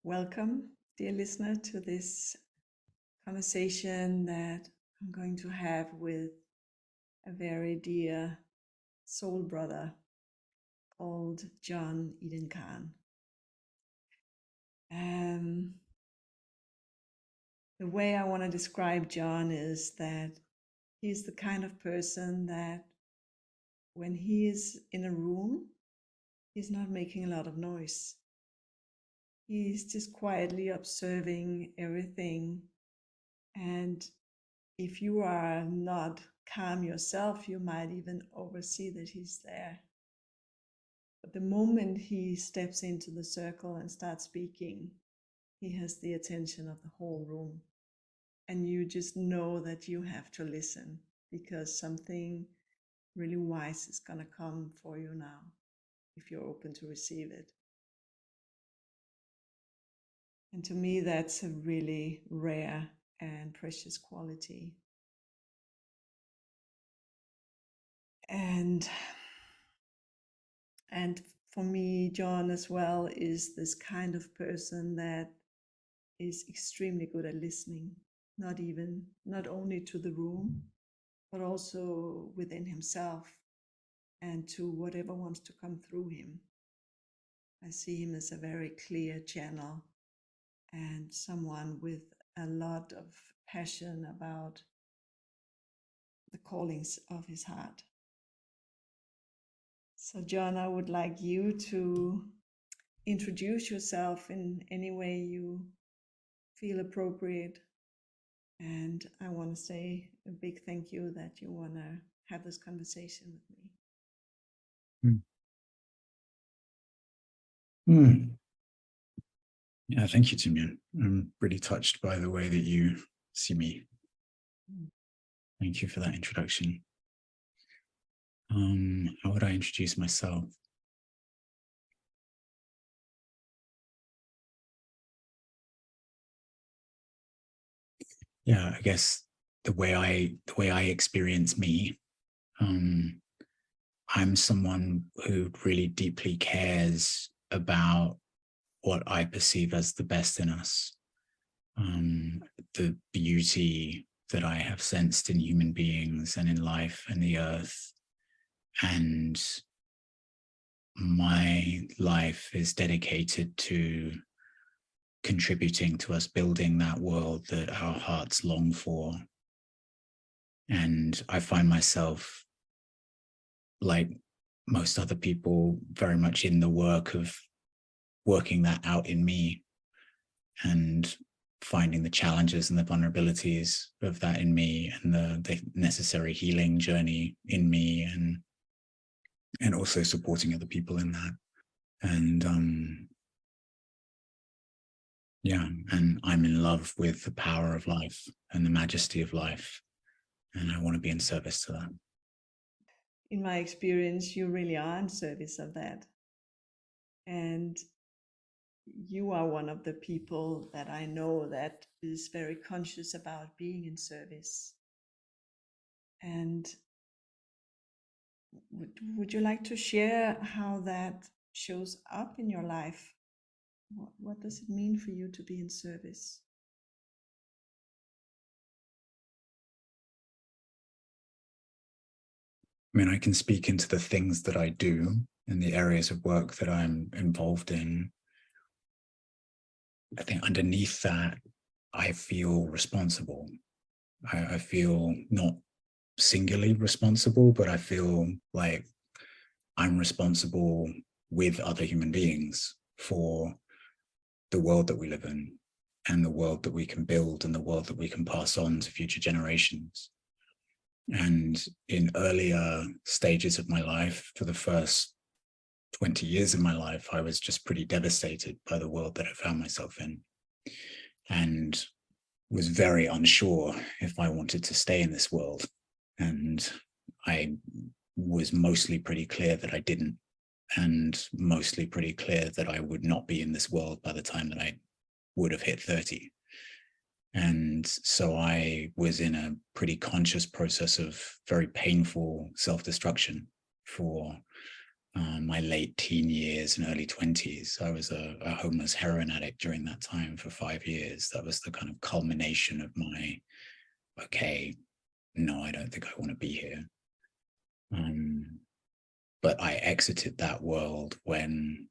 Welcome, dear listener, to this conversation that I'm going to have with a very dear soul brother called Jon Eden Khan. The way I want to describe Jon is that he's the kind of person that when he is in a room, he's not making a lot of noise. He's just quietly observing everything. And if you are not calm yourself, you might even oversee that he's there. But the moment he steps into the circle and starts speaking, he has the attention of the whole room. And you just know that you have to listen because something really wise is going to come for you now if you're open to receive it. And to me, that's a really rare and precious quality. And for me, Jon as well is this kind of person that is extremely good at listening, not only to the room, but also within himself and to whatever wants to come through him. I see him as a very clear channel and someone with a lot of passion about the callings of his heart. So, Jon, I would like you to introduce yourself in any way you feel appropriate. And I want to say a big thank you that you want to have this conversation with me. Yeah, thank you, Timyon. I'm really touched by the way that you see me. Thank you for that introduction. How would I introduce myself? Yeah, I guess the way I experience me, I'm someone who really deeply cares about what I perceive as the best in us, the beauty that I have sensed in human beings and in life and the earth. And my life is dedicated to contributing to us building that world that our hearts long for. And I find myself, like most other people, very much in the work of working that out in me and finding the challenges and the vulnerabilities of that in me and the necessary healing journey in me, and also supporting other people in that. And yeah, and I'm in love with the power of life and the majesty of life, and I want to be in service to that. In my experience, you really are in service of that. And you are one of the people that I know that is very conscious about being in service. And would you like to share how that shows up in your life? What does it mean for you to be in service? I mean, I can speak into the things that I do and the areas of work that I'm involved in. I think underneath that, I feel responsible. I feel not singularly responsible, but I feel like I'm responsible with other human beings for the world that we live in and the world that we can build and the world that we can pass on to future generations. And in earlier stages of my life, for the first 20 years of my life, I was just pretty devastated by the world that I found myself in, and was very unsure if I wanted to stay in this world. And I was mostly pretty clear that I didn't, and mostly pretty clear that I would not be in this world by the time that I would have hit 30. And so I was in a pretty conscious process of very painful self-destruction for my late teen years and early 20s. I was a homeless heroin addict during that time for 5 years. That was the kind of culmination of my, okay, no, I don't think I want to be here. But I exited that world when,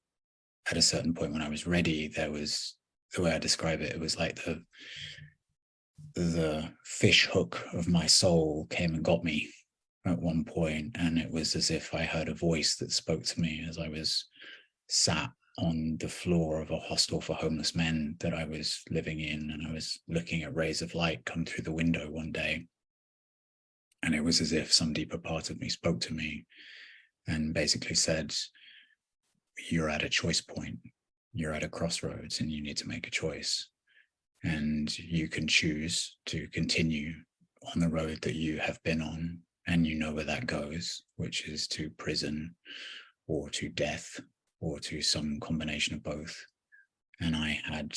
at a certain point when I was ready, there was, the way I describe it, it was like the fish hook of my soul came and got me at one point, and it was as if I heard a voice that spoke to me as I was sat on the floor of a hostel for homeless men that I was living in, and I was looking at rays of light come through the window one day, and it was as if some deeper part of me spoke to me and basically said, you're at a choice point, you're at a crossroads, and you need to make a choice, and you can choose to continue on the road that you have been on, and you know where that goes, which is to prison or to death or to some combination of both. And I had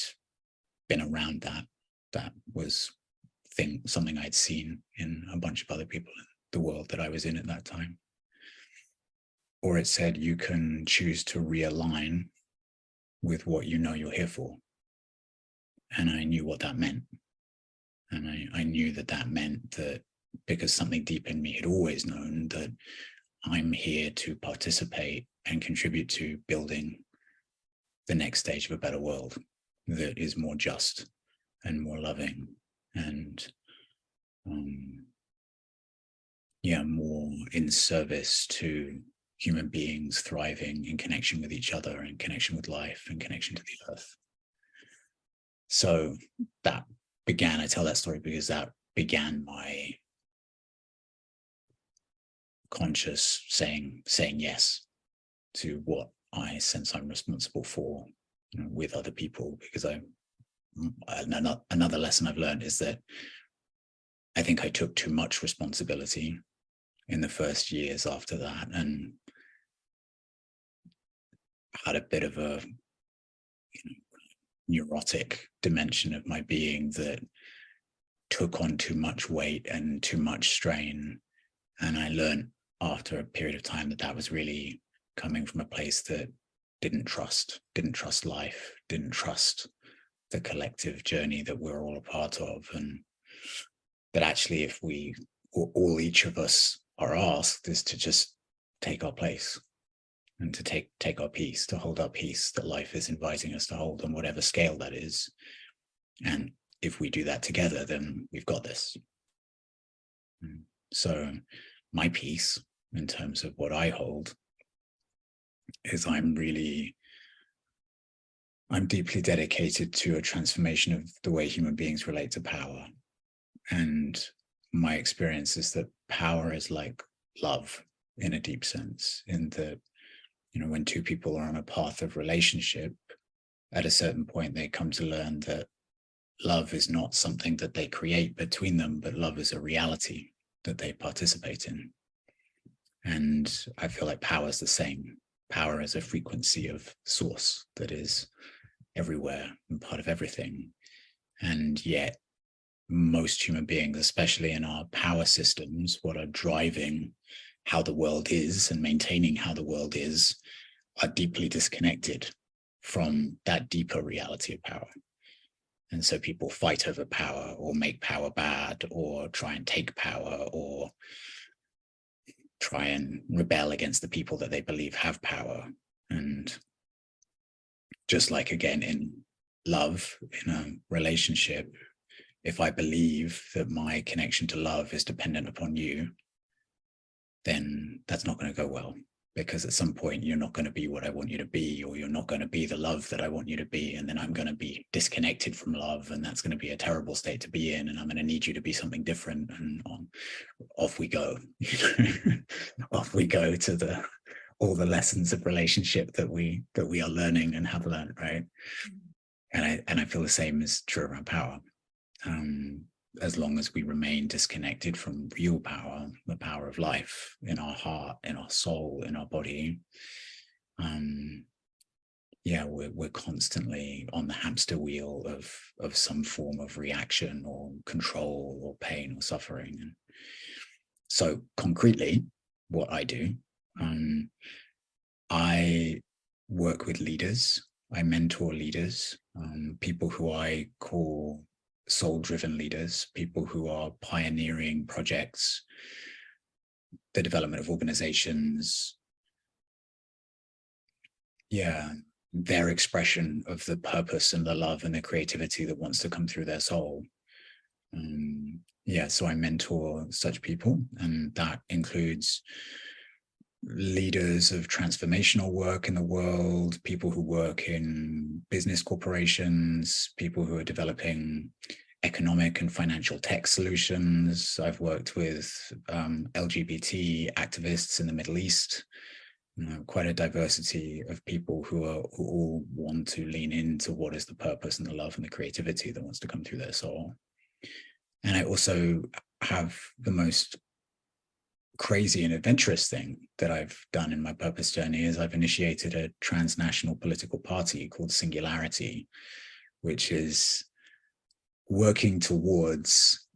been around that. That was something I'd seen in a bunch of other people in the world that I was in at that time. Or it said, you can choose to realign with what you know you're here for. And I knew what that meant. And I knew that that meant that, because something deep in me had always known, that I'm here to participate and contribute to building the next stage of a better world that is more just and more loving and more in service to human beings thriving in connection with each other and connection with life and connection to the earth. So that began, I tell that story because that began my conscious saying yes to what I sense I'm responsible for, with other people. Because another lesson I've learned is that I think I took too much responsibility in the first years after that, and had a bit of a neurotic dimension of my being that took on too much weight and too much strain. And I learned after a period of time that that was really coming from a place that didn't trust life, didn't trust the collective journey that we're all a part of. And that actually, if we, all each of us are asked, is to just take our place and to take our peace, to hold our peace that life is inviting us to hold on whatever scale that is. And if we do that together, then we've got this. So my peace, in terms of what I hold, is I'm deeply dedicated to a transformation of the way human beings relate to power. And my experience is that power is like love in a deep sense, in that, when two people are on a path of relationship, at a certain point, they come to learn that love is not something that they create between them, but love is a reality that they participate in. And I feel like power is the same. Power is a frequency of source that is everywhere and part of everything. And yet, most human beings, especially in our power systems, what are driving how the world is and maintaining how the world is, are deeply disconnected from that deeper reality of power. And so people fight over power, or make power bad, or try and take power, or try and rebel against the people that they believe have power. And just like, again, in love, in a relationship, if I believe that my connection to love is dependent upon you, then that's not going to go well, because at some point you're not going to be what I want you to be, or you're not going to be the love that I want you to be. And then I'm going to be disconnected from love, and that's going to be a terrible state to be in. And I'm going to need you to be something different. And off we go, off we go to all the lessons of relationship that we are learning and have learned. Right. And I feel the same is true around power. As long as we remain disconnected from real power, the power of life in our heart, in our soul, in our body, we're constantly on the hamster wheel of some form of reaction or control or pain or suffering. And so concretely, what I do, I work with leaders. I mentor leaders, people who I call soul-driven leaders, people who are pioneering projects, the development of organizations. Yeah, their expression of the purpose and the love and the creativity that wants to come through their soul. Yeah, so I mentor such people, and that includes leaders of transformational work in the world, people who work in business corporations, people who are developing economic and financial tech solutions. I've worked with LGBT activists in the Middle East. Quite a diversity of people who all want to lean into what is the purpose and the love and the creativity that wants to come through their soul. And I also have the most crazy and adventurous thing that I've done in my purpose journey is I've initiated a transnational political party called Singularity, which is working towards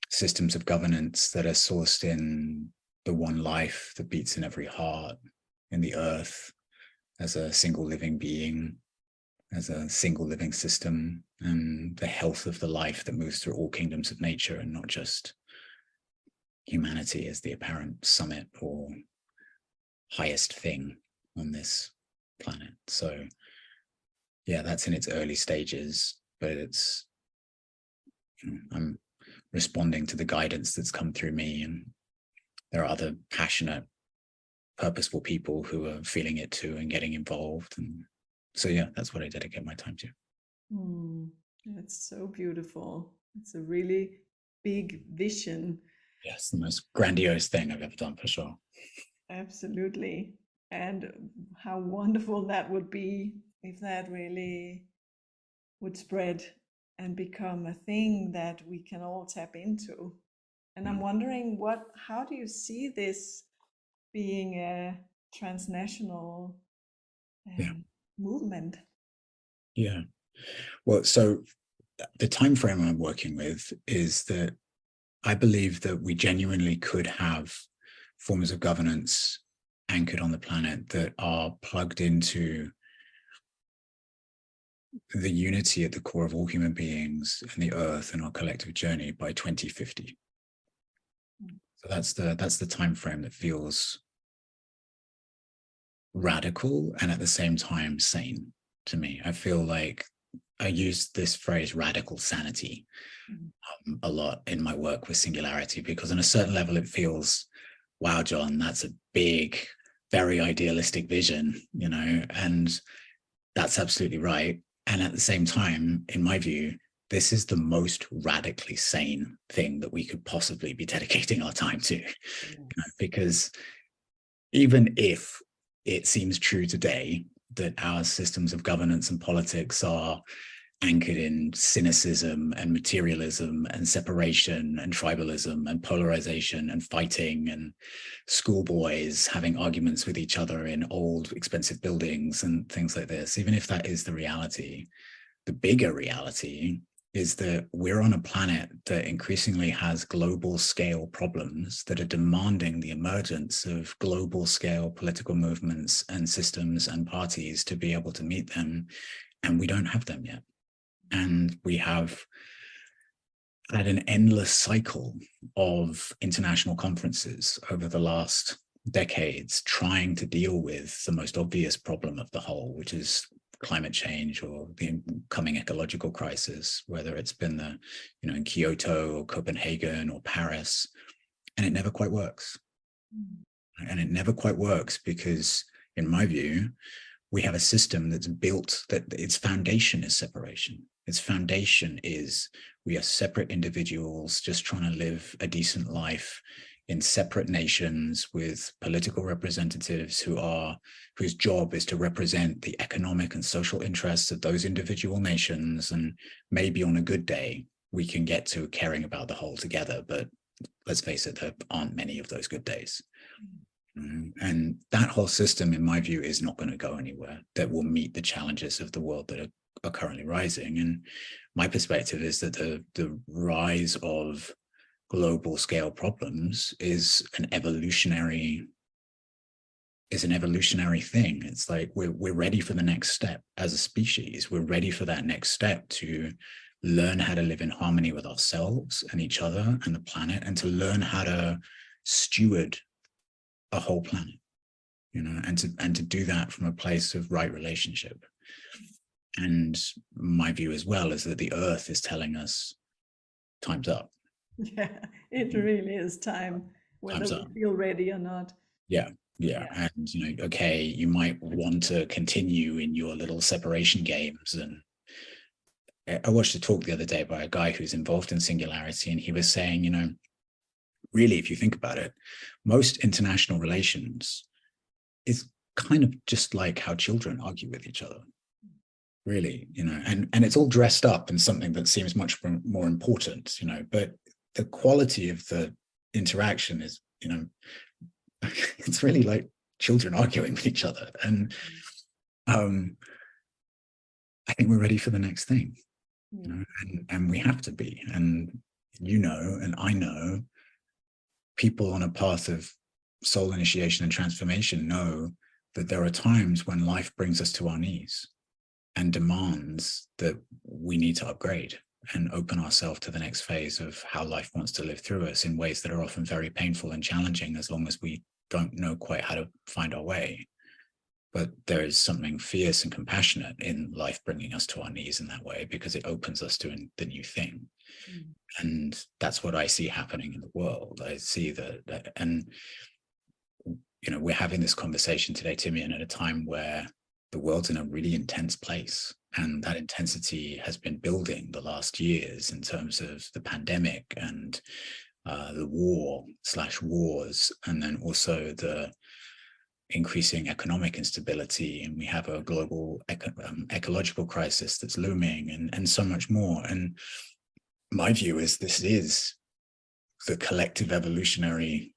systems of governance that are sourced in the one life that beats in every heart, in the earth, as a single living being, as a single living system, and the health of the life that moves through all kingdoms of nature and not just humanity as the apparent summit or highest thing on this planet. So yeah, that's in its early stages, but it's, I'm responding to the guidance that's come through me, and there are other passionate, purposeful people who are feeling it too and getting involved. And so yeah, that's what I dedicate my time to. That's so beautiful. It's a really big vision. Yes, the most grandiose thing I've ever done, for sure. Absolutely. And how wonderful that would be if that really would spread and become a thing that we can all tap into. And I'm wondering how do you see this being a transnational Yeah. movement? Yeah. Well, so the time frame I'm working with is that I believe that we genuinely could have forms of governance anchored on the planet that are plugged into the unity at the core of all human beings and the earth and our collective journey by 2050. So that's the time frame that feels radical and at the same time sane to me. I feel like I use this phrase radical sanity a lot in my work with Singularity, because on a certain level it feels, wow, Jon, that's a big, very idealistic vision, and that's absolutely right. And at the same time, in my view, this is the most radically sane thing that we could possibly be dedicating our time to, because even if it seems true today that our systems of governance and politics are anchored in cynicism and materialism and separation and tribalism and polarization and fighting and schoolboys having arguments with each other in old expensive buildings and things like this, even if that is the reality, the bigger reality is that we're on a planet that increasingly has global scale problems that are demanding the emergence of global scale political movements and systems and parties to be able to meet them. And we don't have them yet. And we have had an endless cycle of international conferences over the last decades trying to deal with the most obvious problem of the whole, which is climate change or the coming ecological crisis, whether it's been in Kyoto or Copenhagen or Paris, and it never quite works. And it never quite works because, in my view, we have a system that's built that its foundation is separation. Its foundation is we are separate individuals just trying to live a decent life in separate nations with political representatives whose job is to represent the economic and social interests of those individual nations. And maybe on a good day, we can get to caring about the whole together. But let's face it, there aren't many of those good days. And that whole system, in my view, is not going to go anywhere that will meet the challenges of the world that are currently rising. And my perspective is that the rise of global scale problems is an evolutionary is an evolutionary thing. It's like we're ready for the next step as a species. We're ready for that next step to learn how to live in harmony with ourselves and each other and the planet, and to learn how to steward a whole planet, and to do that from a place of right relationship. And my view as well is that the earth is telling us time's up. Yeah, it really is time, whether Time's we up. feel ready or not. Yeah. Yeah. And okay, you might want to continue in your little separation games. And I watched a talk the other day by a guy who's involved in singularity, and he was saying, really, if you think about it, most international relations is kind of just like how children argue with each other, really, and it's all dressed up in something that seems much more important, but the quality of the interaction is, it's really like children arguing with each other. And I think we're ready for the next thing, and we have to be. And and I know people on a path of soul initiation and transformation know that there are times when life brings us to our knees and demands that we need to upgrade and open ourselves to the next phase of how life wants to live through us in ways that are often very painful and challenging, as long as we don't know quite how to find our way. But there is something fierce and compassionate in life bringing us to our knees in that way, because it opens us to the new thing. And that's what I see happening in the world. I see that, and we're having this conversation today, Timian, at a time where the world's in a really intense place, and that intensity has been building the last years in terms of the pandemic and the war/wars, and then also the increasing economic instability, and we have a global ecological crisis that's looming, and so much more. And my view is this is the collective evolutionary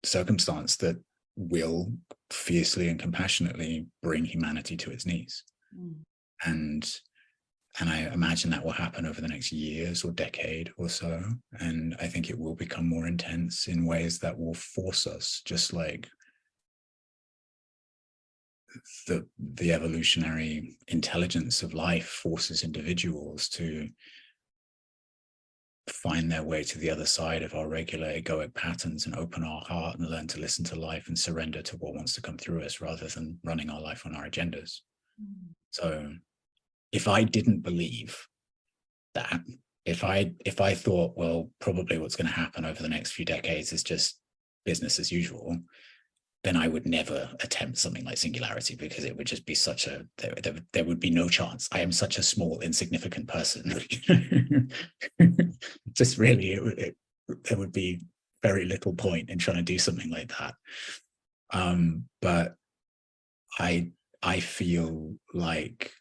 circumstance that will fiercely and compassionately bring humanity to its knees. And I imagine that will happen over the next years or decade or so. And I think it will become more intense in ways that will force us, just like the evolutionary intelligence of life forces individuals to find their way to the other side of our regular egoic patterns and open our heart and learn to listen to life and surrender to what wants to come through us, rather than running our life on our agendas. So if I didn't believe that, if I thought, well, probably what's going to happen over the next few decades is just business as usual, then I would never attempt something like singularity, because it would just be there would be no chance. I am such a small, insignificant person. Just really, there would be very little point in trying to do something like that. But I feel like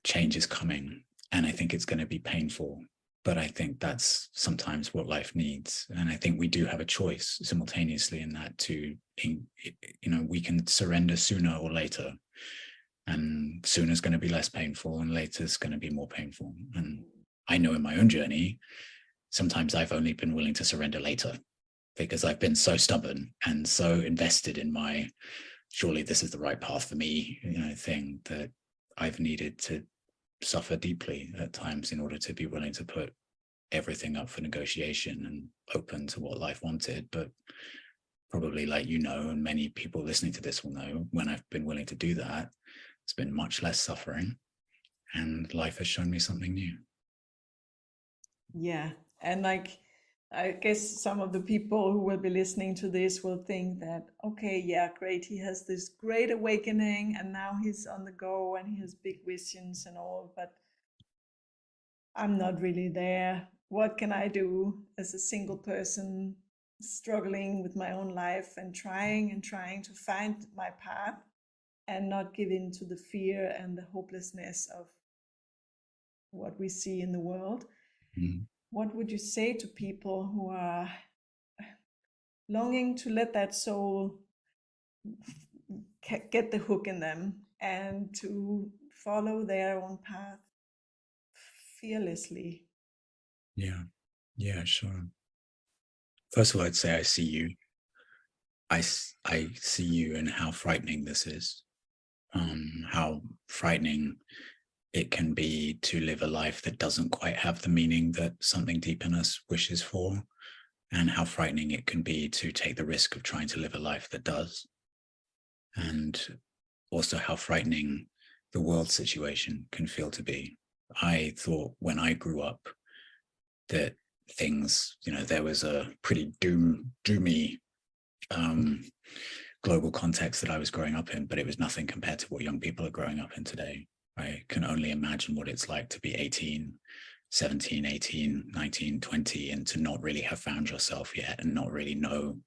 change is coming, and I think it's going to be painful. But I think that's sometimes what life needs. And I think we do have a choice simultaneously in that we can surrender sooner or later. And sooner is going to be less painful, and later is going to be more painful. And I know in my own journey, sometimes I've only been willing to surrender later, because I've been so stubborn and so invested in my, surely this is the right path for me, thing, that I've needed to suffer deeply at times in order to be willing to put everything up for negotiation and open to what life wanted. But probably, like and many people listening to this will know, when I've been willing to do that, it's been much less suffering, and life has shown me something new. Yeah. And I guess some of the people who will be listening to this will think that, okay, yeah, great. He has this great awakening, and now he's on the go and he has big visions and all, but I'm not really there. What can I do as a single person struggling with my own life and trying to find my path and not give in to the fear and the hopelessness of what we see in the world? What would you say to people who are longing to let that soul get the hook in them and to follow their own path fearlessly? Yeah, sure. First of all, I'd say I see you. I see you and how frightening this is, how frightening it can be to live a life that doesn't quite have the meaning that something deep in us wishes for, and how frightening it can be to take the risk of trying to live a life that does. And also how frightening the world situation can feel to be. I thought when I grew up that things, there was a pretty doomy global context that I was growing up in, but it was nothing compared to what young people are growing up in today. I can only imagine what it's like to be 18, 17, 18, 19, 20, and to not really have found yourself yet and not really know,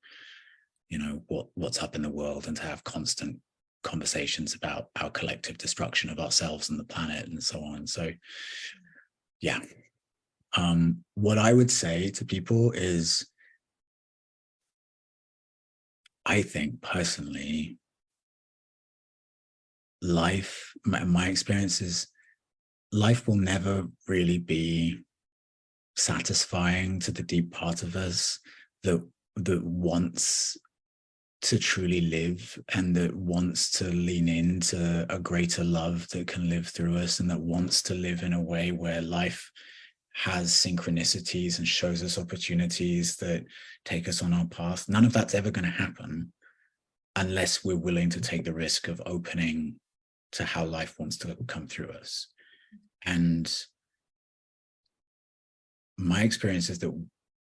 what's up in the world, and to have constant conversations about our collective destruction of ourselves and the planet and so on. So yeah. What I would say to people is, I think personally, life, my experience is life will never really be satisfying to the deep part of us that wants to truly live, and that wants to lean into a greater love that can live through us, and that wants to live in a way where life has synchronicities and shows us opportunities that take us on our path. None of that's ever going to happen unless we're willing to take the risk of opening to how life wants to come through us. And my experience is that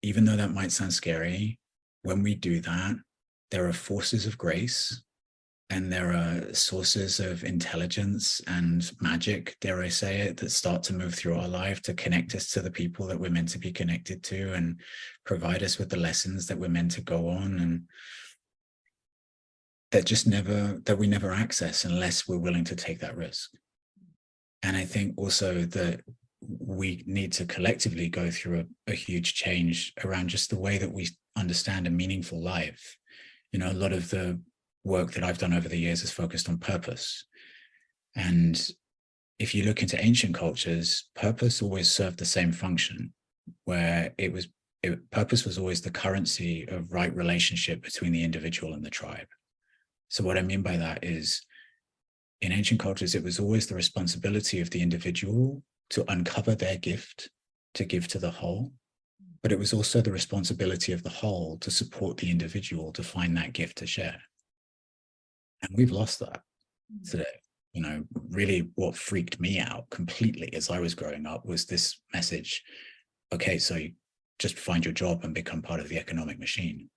even though that might sound scary, when we do that, there are forces of grace, and there are sources of intelligence and magic, dare I say it, that start to move through our life to connect us to the people that we're meant to be connected to, and provide us with the lessons that we're meant to go on, and that we never access unless we're willing to take that risk. And I think also that we need to collectively go through a huge change around just the way that we understand a meaningful life. A lot of the work that I've done over the years is focused on purpose. And if you look into ancient cultures, purpose always served the same function, where purpose was always the currency of right relationship between the individual and the tribe. So what I mean by that is, in ancient cultures, it was always the responsibility of the individual to uncover their gift, to give to the whole. But it was also the responsibility of the whole to support the individual to find that gift to share. And we've lost that today. Really what freaked me out completely as I was growing up was this message, okay, so you just find your job and become part of the economic machine.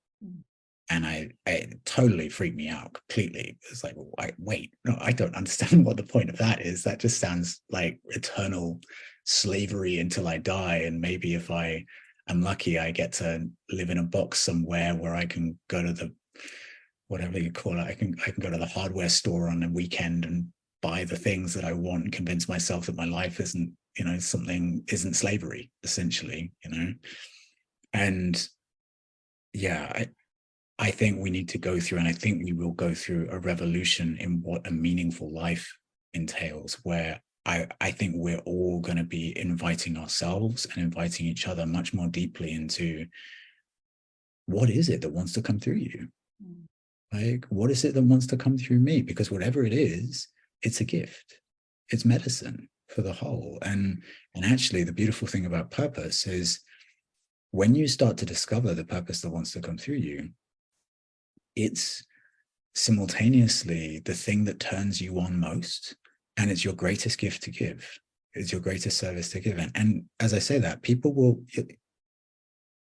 And it totally freaked me out completely. It's like, wait, no, I don't understand what the point of that is. That just sounds like eternal slavery until I die. And maybe if I am lucky, I get to live in a box somewhere where I can go to the, whatever you call it, I can go to the hardware store on a weekend and buy the things that I want and convince myself that my life isn't, isn't slavery, essentially, And yeah, I think we need to go through, and I think we will go through, a revolution in what a meaningful life entails, where I think we're all going to be inviting ourselves and inviting each other much more deeply into what is it that wants to come through you? Like, what is it that wants to come through me? Because whatever it is, it's a gift. It's medicine for the whole. And actually, the beautiful thing about purpose is when you start to discover the purpose that wants to come through you, it's simultaneously the thing that turns you on most, and it's your greatest gift to give. It's your greatest service to give. And as I say that,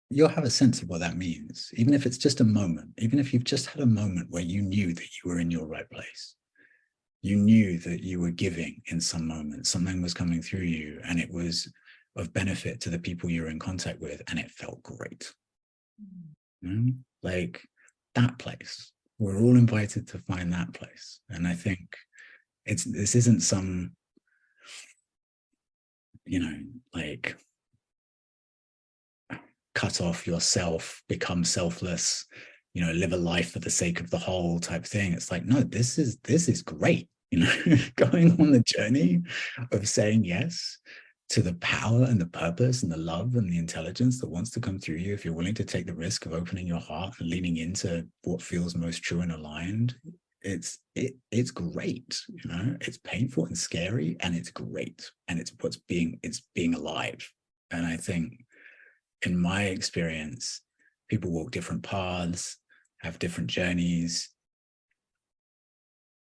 you'll have a sense of what that means, even if it's just a moment, even if you've just had a moment where you knew that you were in your right place. You knew that you were giving in some moment, something was coming through you, and it was of benefit to the people you were in contact with, and it felt great. Like that place. We're all invited to find that place. And I think this isn't some, like, cut off yourself, become selfless, live a life for the sake of the whole type thing. It's like, no, this is great, going on the journey of saying yes to the power and the purpose and the love and the intelligence that wants to come through you, if you're willing to take the risk of opening your heart and leaning into what feels most true and aligned, it's great. It's painful and scary, and it's great, and it's being alive. And I think, in my experience, people walk different paths, have different journeys.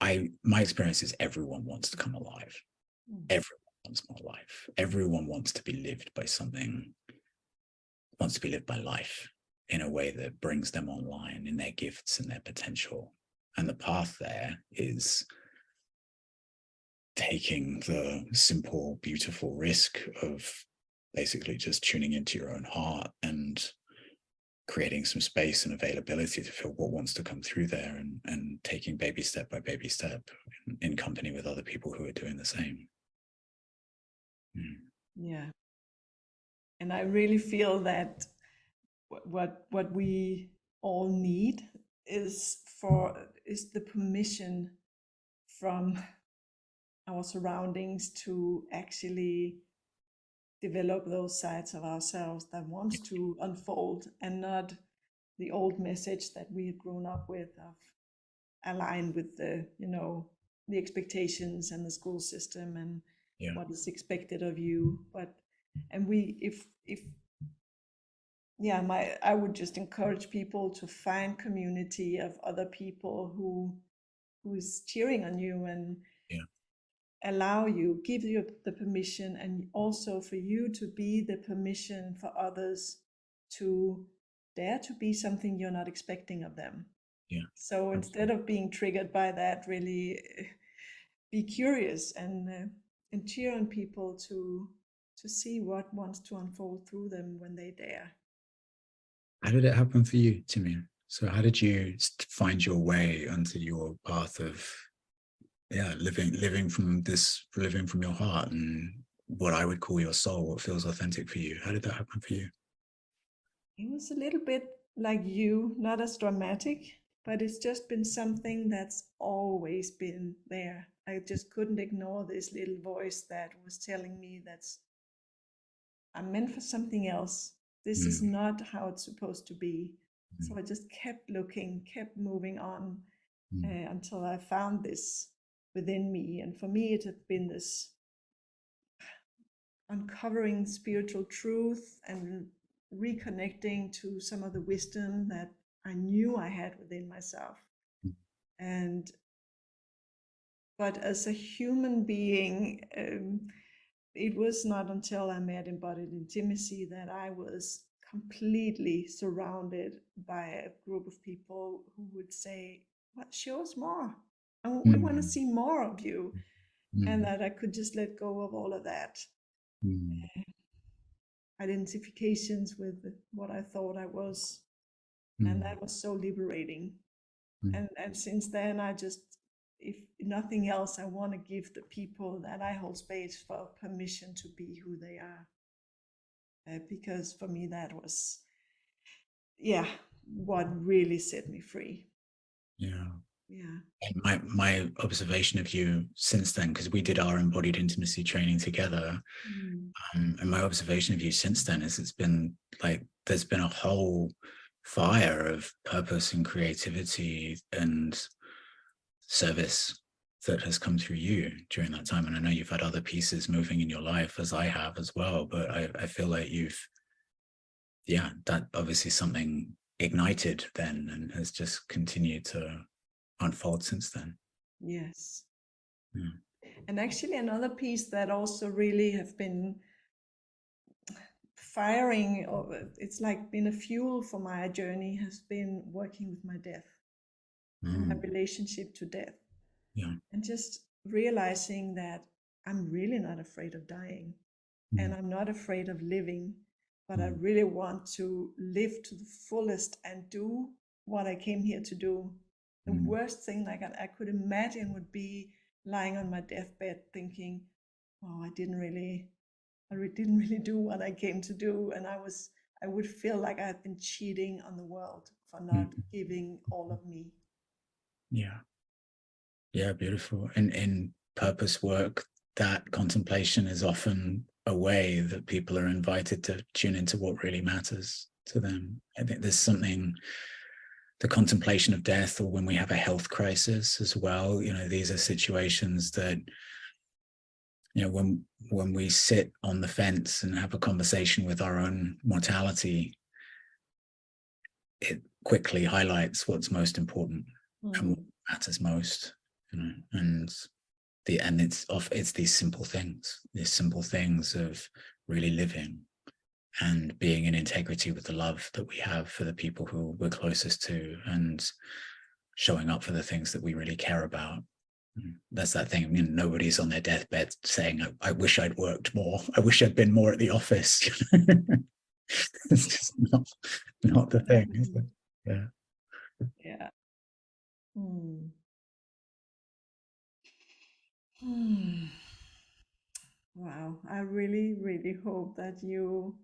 My experience is everyone wants to come alive. Everyone wants more life. Everyone wants to be lived by something, wants to be lived by life in a way that brings them online in their gifts and their potential. And the path there is taking the simple, beautiful risk of basically just tuning into your own heart and creating some space and availability to feel what wants to come through there, and taking baby step by baby step in company with other people who are doing the same. Yeah. And I really feel that what we all need is the permission from our surroundings to actually develop those sides of ourselves that wants to unfold, and not the old message that we had grown up with of aligned with the expectations and the school system and what is expected of you. But and we if yeah, I would just encourage people to find community of other people who is cheering on you and allow you, give you the permission, and also for you to be the permission for others to dare to be something you're not expecting of them. So instead of being triggered by that, really be curious and cheer on people to see what wants to unfold through them when they dare. How did it happen for you, Timmy? So how did you find your way onto your path of living from your heart and what I would call your soul, what feels authentic for you? How did that happen for you? It was a little bit like you, not as dramatic, but it's just been something that's always been there. I just couldn't ignore this little voice that was telling me I'm meant for something else. This is not how it's supposed to be. So I just kept looking, kept moving on until I found this within me. And for me, it had been this uncovering spiritual truth and reconnecting to some of the wisdom that I knew I had within myself. But as a human being, it was not until I met embodied intimacy that I was completely surrounded by a group of people who would say, "What, show us more. We want to see more of you." And that I could just let go of all of that identifications with what I thought I was. And that was so liberating. And since then, I just, if nothing else, I want to give the people that I hold space for permission to be who they are. Because for me, that was, what really set me free. And my observation of you since then, because we did our embodied intimacy training together, and my observation of you since then is it's been like there's been a whole fire of purpose and creativity and service that has come through you during that time. And I know you've had other pieces moving in your life, as I have as well, but I feel like that obviously something ignited then and has just continued to unfold since then. Yes. And actually another piece that also really have been firing, or it's like been a fuel for my journey, has been working with my death and my relationship to death. And just realizing that I'm really not afraid of dying and I'm not afraid of living, but I really want to live to the fullest and do what I came here to do. The worst thing I could imagine would be lying on my deathbed thinking, "Oh, I didn't really do what I came to do," and I would feel like I had been cheating on the world for not giving all of me. Beautiful. And in purpose work, that contemplation is often a way that people are invited to tune into what really matters to them. I think there's something, the contemplation of death, or when we have a health crisis as well, these are situations that, when we sit on the fence and have a conversation with our own mortality, it quickly highlights what's most important and what matters most, and it's these simple things of really living and being in integrity with the love that we have for the people who we're closest to, and showing up for the things that we really care about. That's that thing. Nobody's on their deathbed saying, I wish I'd worked more. I wish I'd been more at the office. It's just not the thing, is it? Yeah. Yeah. Hmm. Hmm. Wow. I really, really hope that you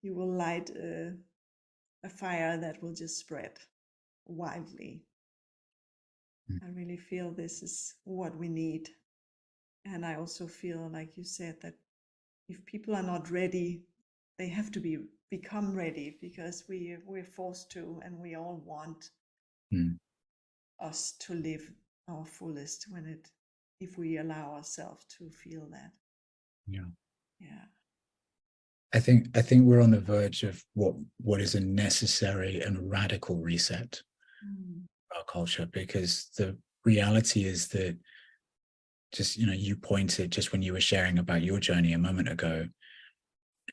will light a fire that will just spread widely. I really feel this is what we need. And I also feel, like you said, that if people are not ready, they have to become ready, because we're forced to, and we all want us to live our fullest if we allow ourselves to feel that. Yeah. Yeah. I think we're on the verge of what is a necessary and radical reset of our culture, because the reality is that, just you pointed, just when you were sharing about your journey a moment ago,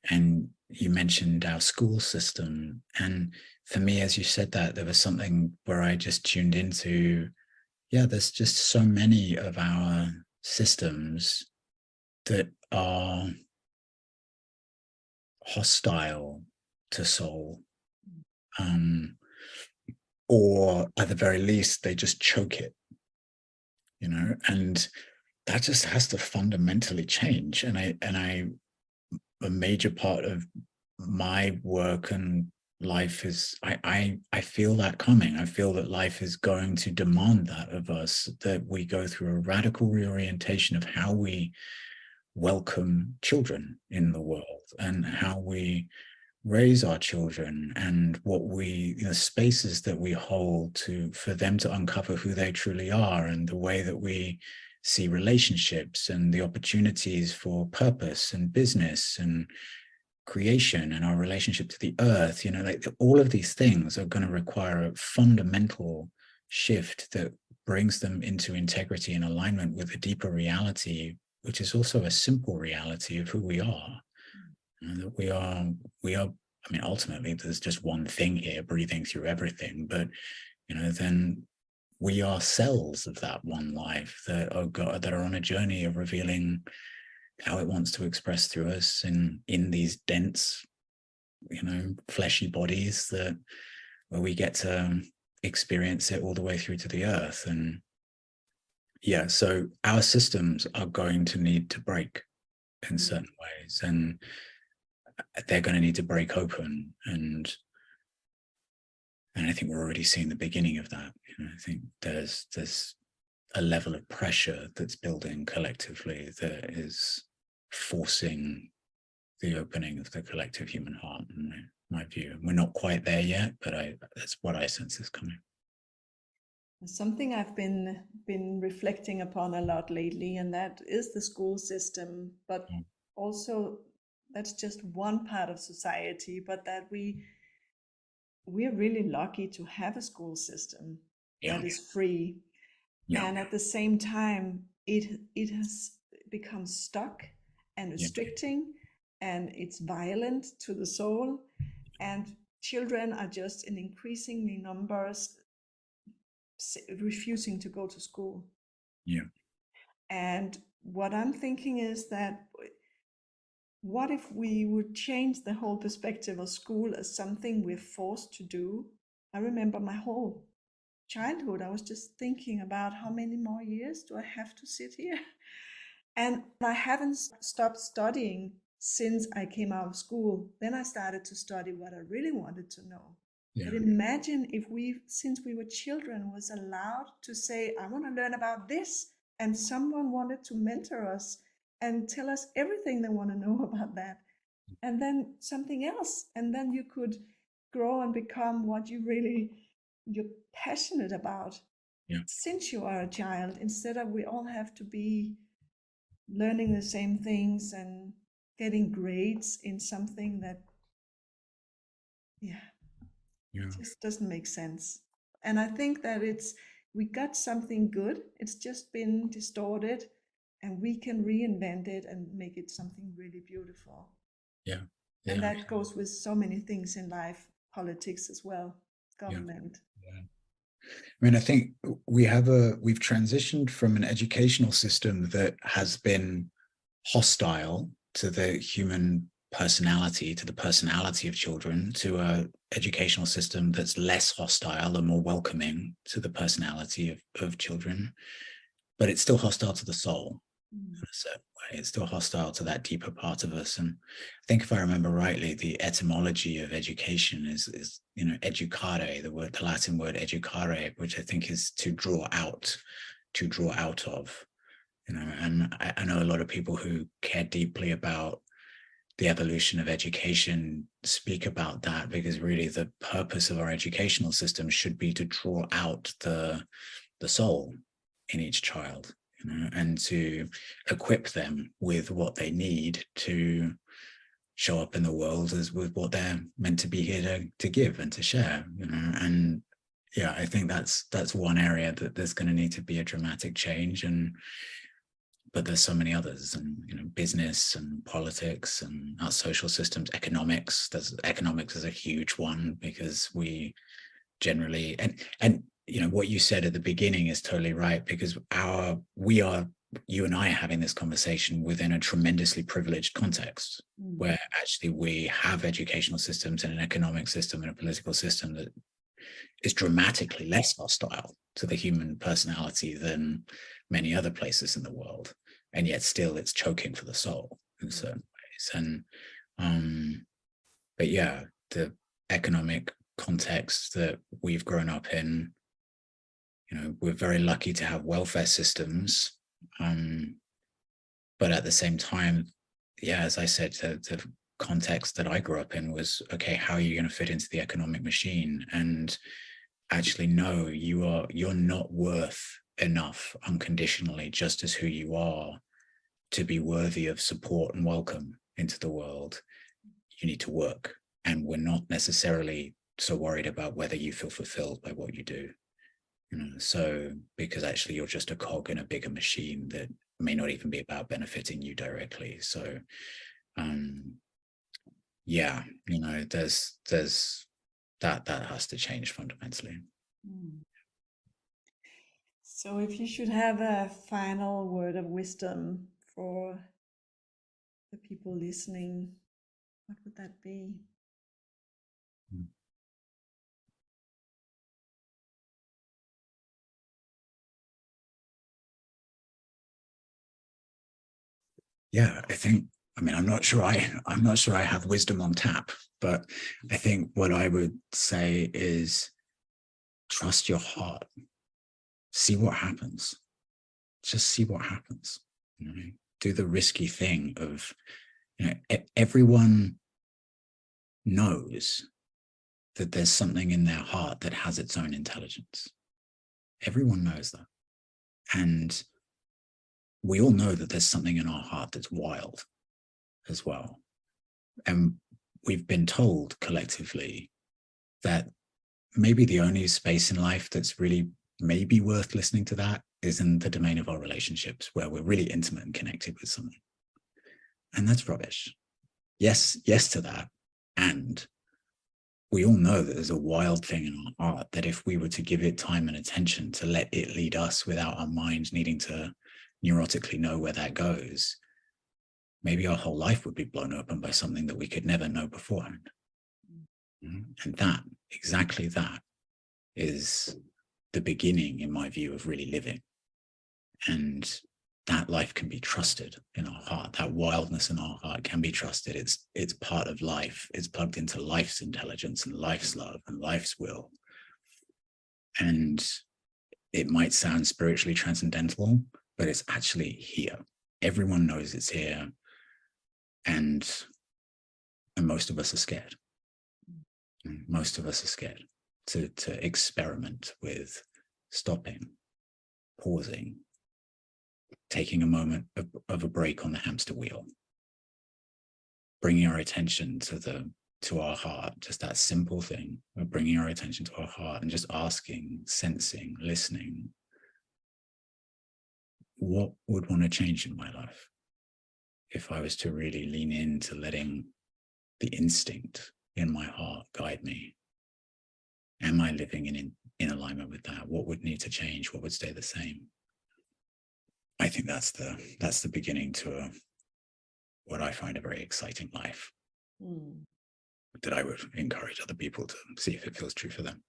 and you mentioned our school system, and for me, as you said that, there was something where I just tuned into, there's just so many of our systems that are hostile to soul, or at the very least, they just choke it, and that just has to fundamentally change. And a major part of my work and life is, I feel that coming. I feel that life is going to demand that of us, that we go through a radical reorientation of how we welcome children in the world, and how we raise our children, and what spaces that we hold for them to uncover who they truly are, and the way that we see relationships, and the opportunities for purpose and business and creation, and our relationship to the earth. Like, all of these things are going to require a fundamental shift that brings them into integrity and alignment with a deeper reality, which is also a simple reality of who we are. That we are, I mean, ultimately there's just one thing here breathing through everything, but then we are cells of that one life that are on a journey of revealing how it wants to express through us in these dense, fleshy bodies, where we get to experience it all the way through to the earth. And so our systems are going to need to break in certain ways, and they're going to need to break open. And I think we're already seeing the beginning of that. I think there's a level of pressure that's building collectively that is forcing the opening of the collective human heart, in my view. We're not quite there yet, but that's what I sense is coming. Something I've been reflecting upon a lot lately, and that is the school system, but also that's just one part of society, but that we're really lucky to have a school system that is free. And at the same time, it has become stuck and restricting, and it's violent to the soul, and children are just in increasingly numbers refusing to go to school. And what I'm thinking is that, what if we would change the whole perspective of school as something we're forced to do? I remember my whole childhood, I was just thinking about how many more years do I have to sit here? And I haven't stopped studying since I came out of school. Then I started to study what I really wanted to know. But imagine if since we were children, was allowed to say, I want to learn about this. and someone wanted to mentor us and tell us everything they want to know about that, and then something else, and then you could grow and become what you're passionate about Yeah. since you are a child, instead of we all have to be learning the same things and getting grades in something that, yeah, Yeah. just doesn't make sense. And I think that we got something good, it's just been distorted, and we can reinvent it and make it something really beautiful. Yeah. And Yeah. that goes with so many things in life, politics as well, Yeah. government. Yeah. I mean, I think we've transitioned from an educational system that has been hostile to the human personality, to the personality of children, to a educational system that's less hostile and more welcoming to the personality of children, but it's still hostile to the soul in a certain way. It's still hostile to that deeper part of us. And I think if I remember rightly, the etymology of education is educare, the Latin word educare, which I think is to draw out of. And I know a lot of people who care deeply about the evolution of education speak about that, because really the purpose of our educational system should be to draw out the soul in each child, and to equip them with what they need to show up in the world as with what they're meant to be here to give and to share. And yeah, I think that's one area that there's going to need to be a dramatic change. But there's so many others, and business and politics and our social systems, economics is a huge one, because we generally, and what you said at the beginning is totally right, because you and I are having this conversation within a tremendously privileged context, where actually we have educational systems and an economic system and a political system that is dramatically less hostile to the human personality than many other places in the world, and yet still it's choking for the soul in certain ways. And but yeah, the economic context that we've grown up in, we're very lucky to have welfare systems, but at the same time, yeah, as I said, the context that I grew up in was, okay, how are you going to fit into the economic machine? And actually, no, you're not worth enough unconditionally, just as who you are, to be worthy of support and welcome into the world. You need to work, and we're not necessarily so worried about whether you feel fulfilled by what you do. So because actually you're just a cog in a bigger machine that may not even be about benefiting you directly. So yeah, there's that has to change fundamentally. So if you should have a final word of wisdom for the people listening, what would that be? Yeah, I'm not sure I have wisdom on tap, but I think what I would say is trust your heart. See what happens. Just see what happens. Do the risky thing of, everyone knows that there's something in their heart that has its own intelligence. Everyone knows that. And we all know that there's something in our heart that's wild as well. And we've been told collectively that maybe the only space in life that's really maybe worth listening to that is in the domain of our relationships, where we're really intimate and connected with someone. And that's rubbish. Yes to that. And we all know that there's a wild thing in our heart that if we were to give it time and attention to let it lead us without our minds needing to neurotically know where that goes, maybe our whole life would be blown open by something that we could never know beforehand. And exactly that is the beginning, in my view, of really living. And that life can be trusted in our heart. That wildness in our heart can be trusted. It's part of life. It's plugged into life's intelligence and life's love and life's will. And it might sound spiritually transcendental, but it's actually here. Everyone knows it's here, and most of us are scared. Most of us are scared to experiment with stopping, pausing, taking a moment of a break on the hamster wheel, bringing our attention to our heart, just that simple thing of bringing our attention to our heart and just asking, sensing, listening, what would want to change in my life if I was to really lean into letting the instinct in my heart guide me? Am I living in alignment with that? What would need to change? What would stay the same? I think that's the beginning to what I find a very exciting life. That I would encourage other people to see if it feels true for them.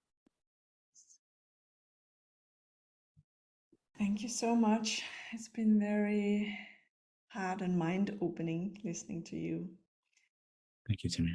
Thank you so much. It's been very heart and mind opening listening to you. Thank you, Timmy.